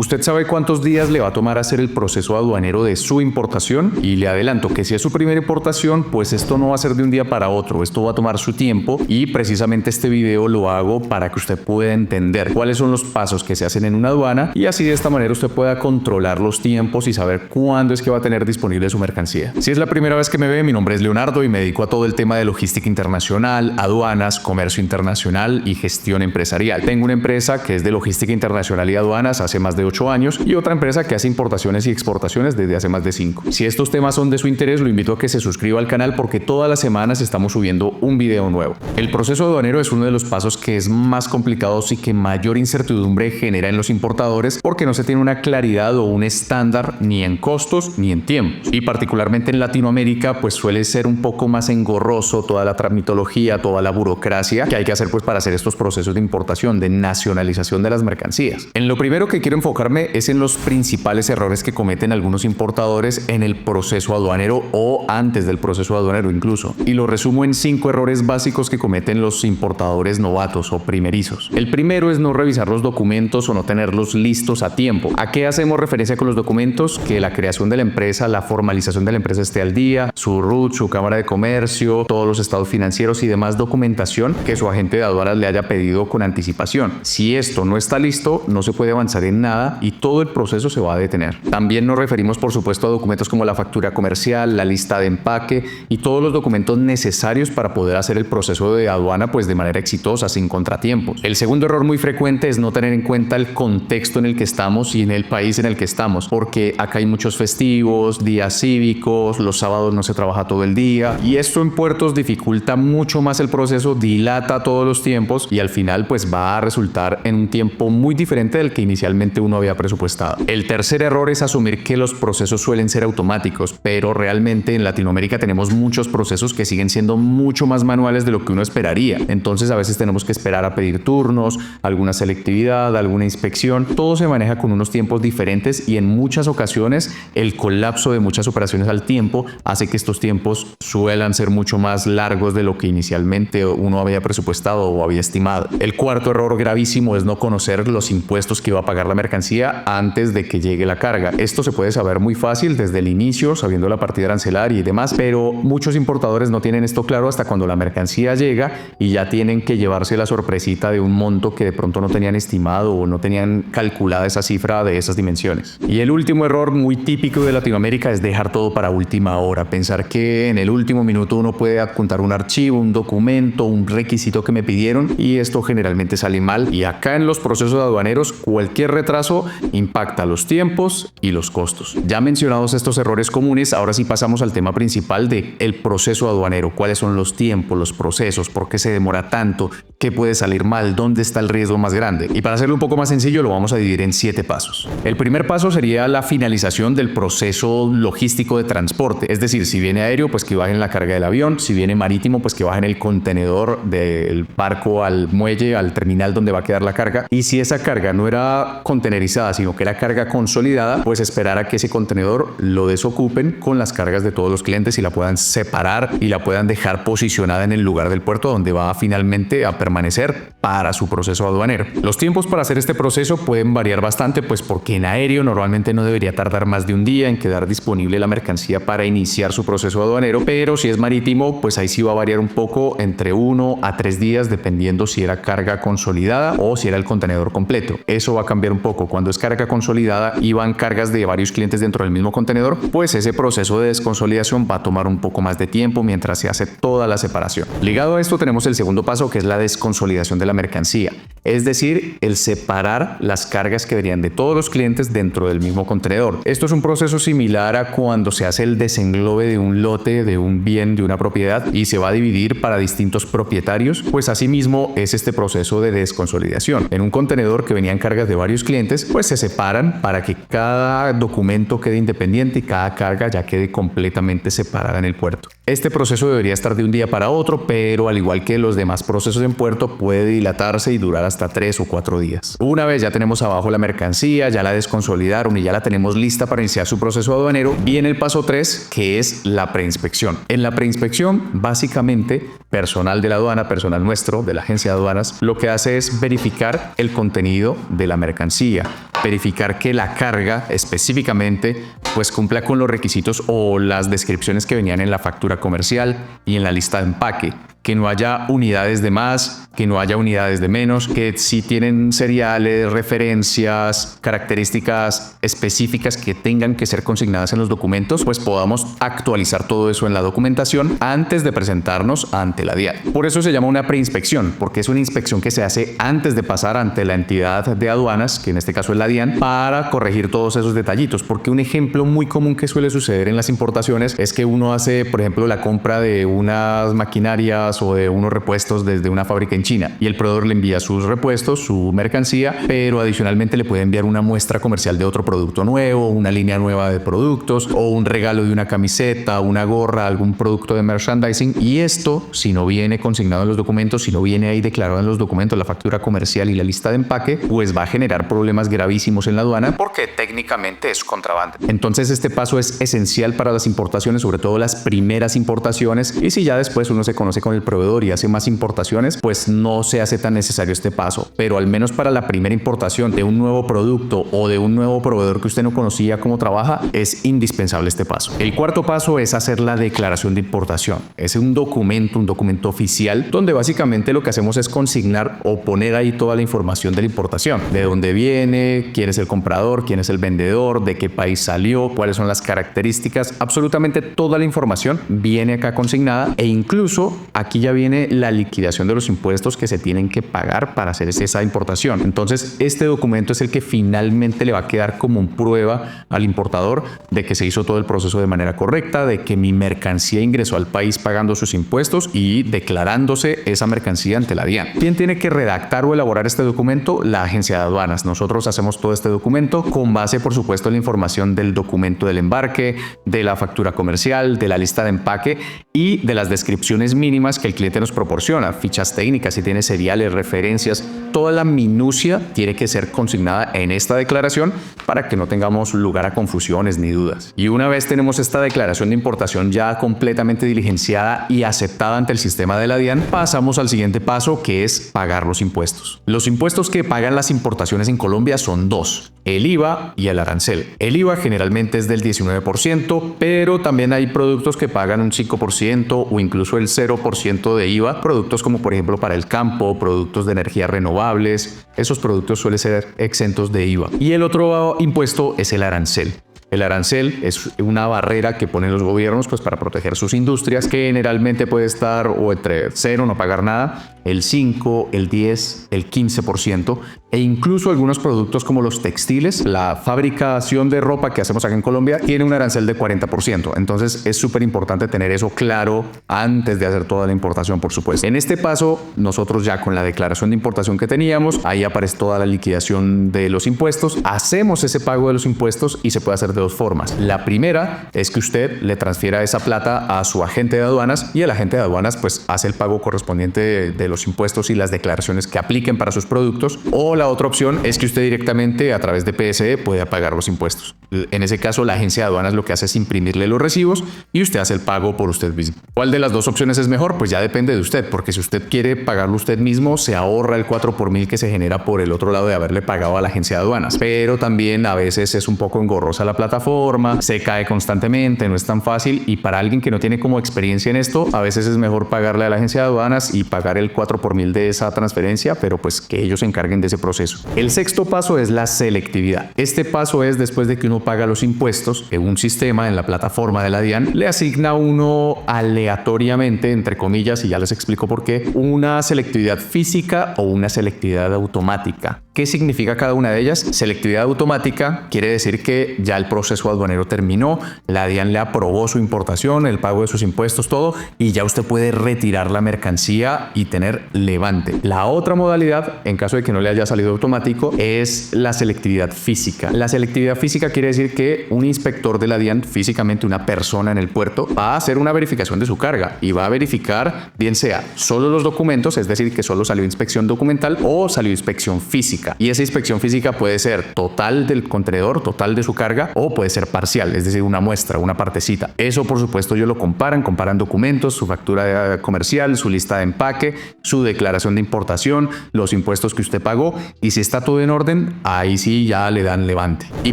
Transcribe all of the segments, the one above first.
¿Usted sabe cuántos días le va a tomar hacer el proceso aduanero de su importación? Y le adelanto que si es su primera importación, pues esto no va a ser de un día para otro, esto va a tomar su tiempo y precisamente este video lo hago para que usted pueda entender cuáles son los pasos que se hacen en una aduana y así de esta manera usted pueda controlar los tiempos y saber cuándo es que va a tener disponible su mercancía. Si es la primera vez que me ve, mi nombre es Leonardo y me dedico a todo el tema de logística internacional, aduanas, comercio internacional y gestión empresarial. Tengo una empresa que es de logística internacional y aduanas hace más de 8 años y otra empresa que hace importaciones y exportaciones desde hace más de 5. Si estos temas son de su interés, lo invito a que se suscriba al canal porque todas las semanas estamos subiendo un video nuevo. El proceso aduanero es uno de los pasos que es más complicado y que mayor incertidumbre genera en los importadores porque no se tiene una claridad o un estándar ni en costos ni en tiempos. Y particularmente en Latinoamérica pues suele ser un poco más engorroso toda la tramitología, toda la burocracia que hay que hacer pues para hacer estos procesos de importación, de nacionalización de las mercancías. En lo primero que quiero enfocarme es en los principales errores que cometen algunos importadores en el proceso aduanero o antes del proceso aduanero incluso. Y lo resumo en 5 errores básicos que cometen los importadores novatos o primerizos. El primero es no revisar los documentos o no tenerlos listos a tiempo. ¿A qué hacemos referencia con los documentos? Que la creación de la empresa, la formalización de la empresa esté al día, su RUT, su cámara de comercio, todos los estados financieros y demás documentación que su agente de aduanas le haya pedido con anticipación. Si esto no está listo, no se puede avanzar en nada y todo el proceso se va a detener. También nos referimos por supuesto a documentos como la factura comercial, la lista de empaque y todos los documentos necesarios para poder hacer el proceso de aduana pues de manera exitosa, sin contratiempos. El segundo error muy frecuente es no tener en cuenta el contexto en el que estamos y en el país en el que estamos, porque acá hay muchos festivos, días cívicos, los sábados no se trabaja todo el día y esto en puertos dificulta mucho más el proceso, dilata todos los tiempos y al final pues va a resultar en un tiempo muy diferente del que inicialmente uno había presupuestado. El tercer error es asumir que los procesos suelen ser automáticos, pero realmente en Latinoamérica tenemos muchos procesos que siguen siendo mucho más manuales de lo que uno esperaría. Entonces a veces tenemos que esperar a pedir turnos, alguna selectividad, alguna inspección. Todo se maneja con unos tiempos diferentes y en muchas ocasiones el colapso de muchas operaciones al tiempo hace que estos tiempos suelan ser mucho más largos de lo que inicialmente uno había presupuestado o había estimado. El cuarto error gravísimo es no conocer los impuestos que va a pagar la mercancía antes de que llegue la carga. Esto se puede saber muy fácil desde el inicio, sabiendo la partida arancelaria y demás, pero muchos importadores no tienen esto claro hasta cuando la mercancía llega y ya tienen que llevarse la sorpresita de un monto que de pronto no tenían estimado o no tenían calculada esa cifra de esas dimensiones. Y el último error muy típico de Latinoamérica es dejar todo para última hora, pensar que en el último minuto uno puede adjuntar un archivo, un documento, un requisito que me pidieron y esto generalmente sale mal y acá en los procesos aduaneros cualquier retraso impacta los tiempos y los costos. Ya mencionados estos errores comunes, ahora sí pasamos al tema principal del proceso aduanero. ¿Cuáles son los tiempos, los procesos? ¿Por qué se demora tanto? ¿Qué puede salir mal? ¿Dónde está el riesgo más grande? Y para hacerlo un poco más sencillo, lo vamos a dividir en 7 pasos. El primer paso sería la finalización del proceso logístico de transporte. Es decir, si viene aéreo, pues que bajen la carga del avión. Si viene marítimo, pues que bajen el contenedor del barco al muelle, al terminal donde va a quedar la carga. Y si esa carga no era contenerizada, sino que era carga consolidada, pues esperar a que ese contenedor lo desocupen con las cargas de todos los clientes y la puedan separar y la puedan dejar posicionada en el lugar del puerto donde va finalmente a permanecer para su proceso aduanero. Los tiempos para hacer este proceso pueden variar bastante, pues porque en aéreo normalmente no debería tardar más de un día en quedar disponible la mercancía para iniciar su proceso aduanero, pero si es marítimo, pues ahí sí va a variar un poco entre 1 a 3 días dependiendo si era carga consolidada o si era el contenedor completo. Eso va a cambiar un poco. Cuando es carga consolidada y van cargas de varios clientes dentro del mismo contenedor, pues ese proceso de desconsolidación va a tomar un poco más de tiempo mientras se hace toda la separación. Ligado a esto tenemos el segundo paso, que es la desconsolidación de la mercancía, es decir, el separar las cargas que venían de todos los clientes dentro del mismo contenedor. Esto es un proceso similar a cuando se hace el desenglobe de un lote, de un bien, de una propiedad y se va a dividir para distintos propietarios, pues asimismo es este proceso de desconsolidación. En un contenedor que venían cargas de varios clientes, pues se separan para que cada documento quede independiente y cada carga ya quede completamente separada en el puerto. Este proceso debería estar de un día para otro, pero al igual que los demás procesos en puerto, puede dilatarse y durar hasta 3 o 4 días. Una vez ya tenemos abajo la mercancía, ya la desconsolidaron y ya la tenemos lista para iniciar su proceso aduanero, viene el paso 3, que es la preinspección. En la preinspección, básicamente, personal de la aduana, personal nuestro de la agencia de aduanas, lo que hace es verificar el contenido de la mercancía, verificar que la carga específicamente pues cumpla con los requisitos o las descripciones que venían en la factura comercial y en la lista de empaque, que no haya unidades de más, que no haya unidades de menos, que si tienen seriales, referencias, características específicas que tengan que ser consignadas en los documentos, pues podamos actualizar todo eso en la documentación antes de presentarnos ante la DIAN. Por eso se llama una preinspección, porque es una inspección que se hace antes de pasar ante la entidad de aduanas, que en este caso es la DIAN, para corregir todos esos detallitos. Porque un ejemplo muy común que suele suceder en las importaciones es que uno hace, por ejemplo, la compra de unas maquinarias o de unos repuestos desde una fábrica en China y el proveedor le envía sus repuestos, su mercancía, pero adicionalmente le puede enviar una muestra comercial de otro producto nuevo, una línea nueva de productos o un regalo de una camiseta, una gorra, algún producto de merchandising, y esto, si no viene consignado en los documentos, si no viene ahí declarado en los documentos la factura comercial y la lista de empaque, pues va a generar problemas gravísimos en la aduana porque técnicamente es contrabando. Entonces este paso es esencial para las importaciones, sobre todo las primeras importaciones, y si ya después uno se conoce con el proveedor y hace más importaciones, pues no se hace tan necesario este paso, pero al menos para la primera importación de un nuevo producto o de un nuevo proveedor que usted no conocía cómo trabaja, es indispensable este paso. El cuarto paso es hacer la declaración de importación. Es un documento oficial donde básicamente lo que hacemos es consignar o poner ahí toda la información de la importación, de dónde viene, quién es el comprador, quién es el vendedor, de qué país salió, cuáles son las características, absolutamente toda la información viene acá consignada, e incluso aquí ya viene la liquidación de los impuestos que se tienen que pagar para hacer esa importación. Entonces este documento es el que finalmente le va a quedar como prueba al importador de que se hizo todo el proceso de manera correcta, de que mi mercancía ingresó al país pagando sus impuestos y declarándose esa mercancía ante la DIAN. ¿Quién tiene que redactar o elaborar este documento? La agencia de aduanas. Nosotros hacemos todo este documento con base, por supuesto, en la información del documento del embarque, de la factura comercial, de la lista de empaque y de las descripciones mínimas que el cliente nos proporciona, fichas técnicas, si tiene seriales, referencias, toda la minucia tiene que ser consignada en esta declaración para que no tengamos lugar a confusiones ni dudas. Y una vez tenemos esta declaración de importación ya completamente diligenciada y aceptada ante el sistema de la DIAN, pasamos al siguiente paso, que es pagar los impuestos. Los impuestos que pagan las importaciones en Colombia son dos: el IVA y el arancel. El IVA generalmente es del 19%, pero también hay productos que pagan un 5% o incluso el 0% de IVA, productos como por ejemplo para el campo, productos de energías renovables. Esos productos suelen ser exentos de IVA. Y el otro impuesto es el arancel. El arancel es una barrera que ponen los gobiernos pues para proteger sus industrias, que generalmente puede estar o entre 0, no pagar nada, el 5, el 10, el 15%, e incluso algunos productos como los textiles. La fabricación de ropa que hacemos acá en Colombia tiene un arancel de 40%. Entonces es súper importante tener eso claro antes de hacer toda la importación, por supuesto. En este paso, nosotros ya con la declaración de importación que teníamos, ahí aparece toda la liquidación de los impuestos, hacemos ese pago de los impuestos y se puede hacer de dos formas. La primera es que usted le transfiera esa plata a su agente de aduanas y el agente de aduanas pues hace el pago correspondiente de los impuestos y las declaraciones que apliquen para sus productos. O la otra opción es que usted directamente a través de PSE pueda pagar los impuestos. En ese caso, la agencia de aduanas lo que hace es imprimirle los recibos y usted hace el pago por usted mismo. ¿Cuál de las dos opciones es mejor? Pues ya depende de usted, porque si usted quiere pagarlo usted mismo, se ahorra el 4 por mil que se genera por el otro lado de haberle pagado a la agencia de aduanas. Pero también a veces es un poco engorrosa la plataforma, se cae constantemente, no es tan fácil, y para alguien que no tiene como experiencia en esto, a veces es mejor pagarle a la agencia de aduanas y pagar el 4 por mil de esa transferencia, pero pues que ellos se encarguen de ese proceso. El sexto paso es la selectividad. Este paso es después de que uno paga los impuestos, en un sistema en la plataforma de la DIAN le asigna a uno aleatoriamente, entre comillas, y ya les explico por qué, una selectividad física o una selectividad automática. ¿Qué significa cada una de ellas? Selectividad automática quiere decir que ya el proceso aduanero terminó, la DIAN le aprobó su importación, el pago de sus impuestos, todo, y ya usted puede retirar la mercancía y tener levante. La otra modalidad, en caso de que no le haya salido automático, es la selectividad física. La selectividad física quiere decir que un inspector de la DIAN, físicamente una persona en el puerto, va a hacer una verificación de su carga y va a verificar bien sea solo los documentos, es decir, que solo salió inspección documental o salió inspección física. Y esa inspección física puede ser total del contenedor, total de su carga, o puede ser parcial, es decir, una muestra, una partecita. Eso, por supuesto, ellos lo comparan documentos, su factura comercial, su lista de empaque, su declaración de importación, los impuestos que usted pagó, y si está todo en orden, ahí sí ya le dan levante. Y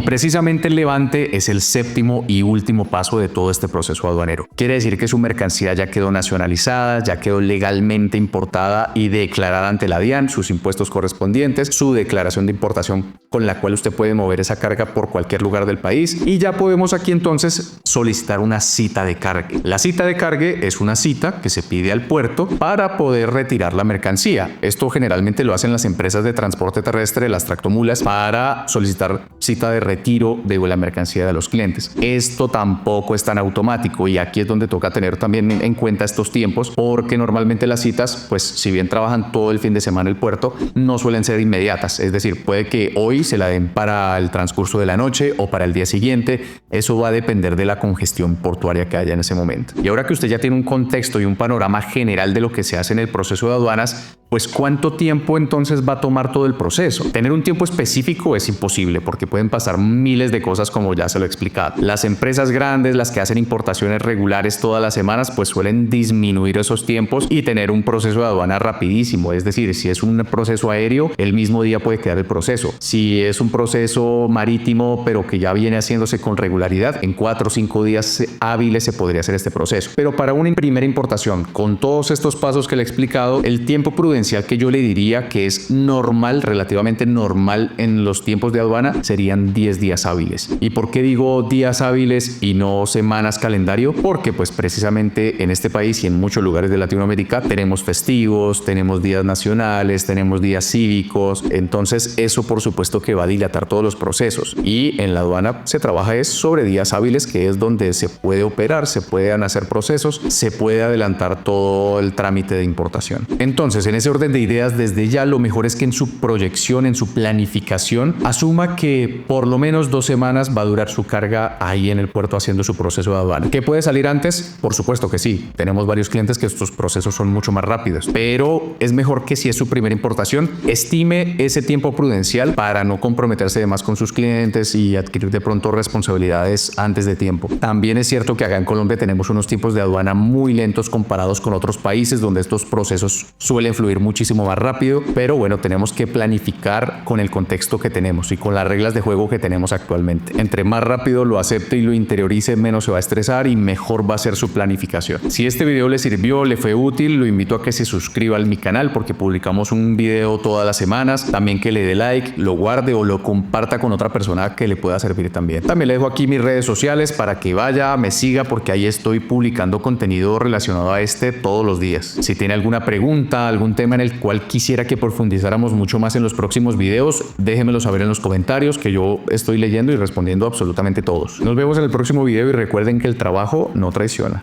precisamente el levante es el séptimo y último paso de todo este proceso aduanero. Quiere decir que su mercancía ya quedó nacionalizada, ya quedó legalmente importada y declarada ante la DIAN, sus impuestos correspondientes, su declaración de importación con la cual usted puede mover esa carga por cualquier lugar del país, y ya podemos aquí entonces solicitar una cita de cargue. La cita de cargue es una cita que se pide al puerto para poder retirar la mercancía. Esto generalmente lo hacen las empresas de transporte terrestre, las tractomulas, para solicitar cita de retiro de la mercancía de los clientes. Esto tampoco es tan automático, y aquí es donde toca tener también en cuenta estos tiempos, porque normalmente las citas, pues si bien trabajan todo el fin de semana el puerto, no suelen ser inmediatas. Es decir, puede que hoy se la den para el transcurso de la noche o para el día siguiente. Eso va a depender de la congestión portuaria que haya en ese momento. Y ahora que usted ya tiene un contexto y un panorama general de lo que se hace en el proceso de aduanas, pues ¿cuánto tiempo entonces va a tomar todo el proceso? Tener un tiempo específico es imposible, porque pueden pasar miles de cosas, como ya se lo he explicado. Las empresas grandes, las que hacen importaciones regulares todas las semanas, pues suelen disminuir esos tiempos y tener un proceso de aduana rapidísimo. Es decir, si es un proceso aéreo, el mismo día puede quedar el proceso. Si es un proceso marítimo, pero que ya viene haciéndose con regularidad, en 4 o 5 días hábiles se podría hacer este proceso. Pero para una primera importación, con todos estos pasos que le he explicado, el tiempo prudencial que yo le diría que es normal, relativamente normal en los tiempos de aduana, serían 10 días hábiles. ¿Y por qué digo días hábiles y no semanas calendario? Porque pues precisamente en este país y en muchos lugares de Latinoamérica tenemos festivos, tenemos días nacionales, tenemos días cívicos, entonces eso por supuesto que va a dilatar todos los procesos, y en la aduana se trabaja es sobre días hábiles, que es donde se puede operar, se pueden hacer procesos, se puede adelantar todo el trámite de importación. Entonces, en ese orden de ideas, desde ya lo mejor es que en su proyección, en su planificación, asuma que por lo menos 2 semanas va a durar su carga ahí en el puerto haciendo su proceso de aduana. ¿Qué puede salir antes? Por supuesto que sí. Tenemos varios clientes que estos procesos son mucho más rápidos, pero es mejor que si es su primera importación, estime ese tiempo prudencial para no comprometerse de más con sus clientes y adquirir de pronto responsabilidades antes de tiempo. También es cierto que acá en Colombia tenemos unos tiempos de aduana muy lentos comparados con otros países donde estos procesos suelen fluir muchísimo más rápido, pero bueno, tenemos que planificar con el contexto que tenemos y con las reglas de juego que tenemos actualmente. Entre más rápido lo acepte y lo interiorice, menos se va a estresar y mejor va a ser su planificación. Si este video le sirvió, le fue útil, lo invito a que se suscriba a mi canal, porque publicamos un video todas las semanas. También que le dé like, lo guarde o lo comparta con otra persona que le pueda servir también. También le dejo aquí mis redes sociales para que vaya, me siga, porque ahí estoy publicando contenido relacionado a este todos los días. Si tiene alguna pregunta, algún tema en el cual quisiera que profundizáramos mucho más en los próximos videos, déjenmelo saber en los comentarios, que yo estoy leyendo y respondiendo absolutamente todos. Nos vemos en el próximo video y recuerden que el trabajo no traiciona.